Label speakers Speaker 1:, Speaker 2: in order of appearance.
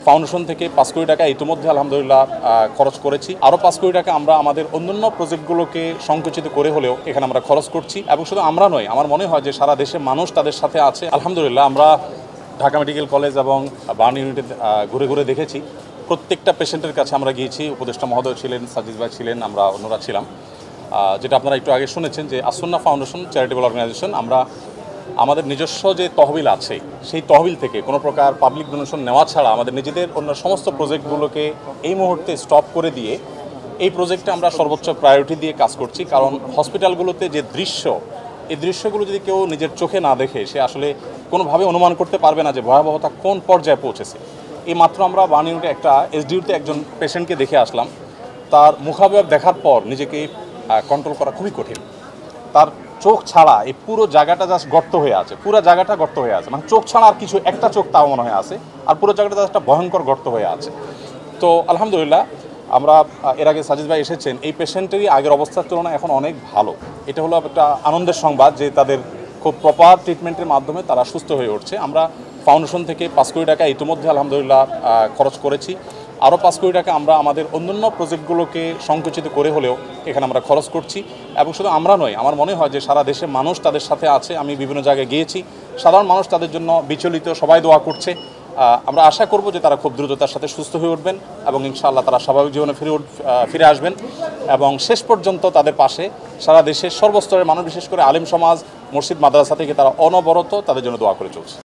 Speaker 1: Foundation থেকে 5 কোটি টাকা ইতিমধ্যে আলহামদুলিল্লাহ খরচ করেছি। আরও 5 কোটি টাকা আমরা আমাদের অন্যান্য প্রজেক্টগুলোকে সংকুচিত করে হলেও এখানে আমরা খরচ করছি। এবং শুধু আমরা নয়, আমার মনে হয় যে সারা দেশের মানুষ তাদের সাথে আছে। আলহামদুলিল্লাহ আমরা ঢাকা মেডিকেল কলেজ এবং বার্ন ইউনিটে ঘুরে ঘুরে দেখেছি। প্রত্যেকটা পেশেন্টের কাছে আমরা গিয়েছি। উপদেষ্টা মহোদয় ছিলেন, সাজিদ ভাই ছিলেন, আমরা অন্যরা ছিলাম। যেটা আপনারা একটু আগে শুনেছেন যে আসুন্না ফাউন্ডেশন চ্যারিটেবল অর্গানাইজেশন, আমরা আমাদের নিজস্ব যে তহবিল আছে সেই তহবিল থেকে কোনো প্রকার পাবলিক ডোনেশন নেওয়া ছাড়া আমাদের নিজেদের অন্য সমস্ত প্রজেক্টগুলোকে এই মুহূর্তে স্টপ করে দিয়ে এই প্রজেক্টে আমরা সর্বোচ্চ প্রায়োরিটি দিয়ে কাজ করছি। কারণ হসপিটালগুলোতে যে দৃশ্য, এই দৃশ্যগুলো যদি কেউ নিজের চোখে না দেখে সে আসলে কোনোভাবে অনুমান করতে পারবে না যে ভয়াবহতা কোন পর্যায়ে পৌঁছেছে। এই মাত্র আমরা বার্ন ইউনিটে একটা এসডিউতে একজন পেশেন্টকে দেখে আসলাম। তার মুখাবয়ব দেখার পর নিজেকে কন্ট্রোল করা খুবই কঠিন। তার চোখ ছাড়া এই পুরো জায়গাটা জাস্ট গর্ত হয়ে আছে, পুরো জায়গাটা গর্ত হয়ে আছে, মানে চোখ ছাড়া আর কিছু একটা চোখ তাও মনে হয় আছে, আর পুরো জায়গাটা জাস্ট একটা ভয়ঙ্কর গর্ত হয়ে আছে। তো আলহামদুলিল্লাহ আমরা এর আগে সাজিদ ভাই এসেছেন, এই পেশেন্টেরই আগের অবস্থার তুলনায় এখন অনেক ভালো। এটা হলো একটা আনন্দের সংবাদ যে তাদের খুব প্রপার ট্রিটমেন্টের মাধ্যমে তারা সুস্থ হয়ে উঠছে। আমরা ফাউন্ডেশন থেকে 5 কোটি টাকা ইতিমধ্যে আলহামদুলিল্লাহ খরচ করেছি। আরও 5 কোটি টাকা আমরা আমাদের অন্যান্য প্রজেক্টগুলোকে সংকুচিত করে হলেও এখানে আমরা খরচ করছি। এবং শুধু আমরা নয়, আমার মনে হয় যে সারা দেশের মানুষ তাদের সাথে আছে। আমি বিভিন্ন জায়গায় গিয়েছি, সাধারণ মানুষ তাদের জন্য বিচলিত, সবাই দোয়া করছে। আমরা আশা করব যে তারা খুব দ্রুত তার সাথে সুস্থ হয়ে উঠবেন এবং ইনশাআল্লাহ তারা স্বাভাবিক জীবনে ফিরে আসবেন এবং শেষ পর্যন্ত তাদের পাশে সারা দেশের সর্বস্তরের মানুষ, বিশেষ করে আলেম সমাজ, মসজিদ, মাদ্রাসা থেকে তারা অনবরত তাদের জন্য দোয়া করে চলছে।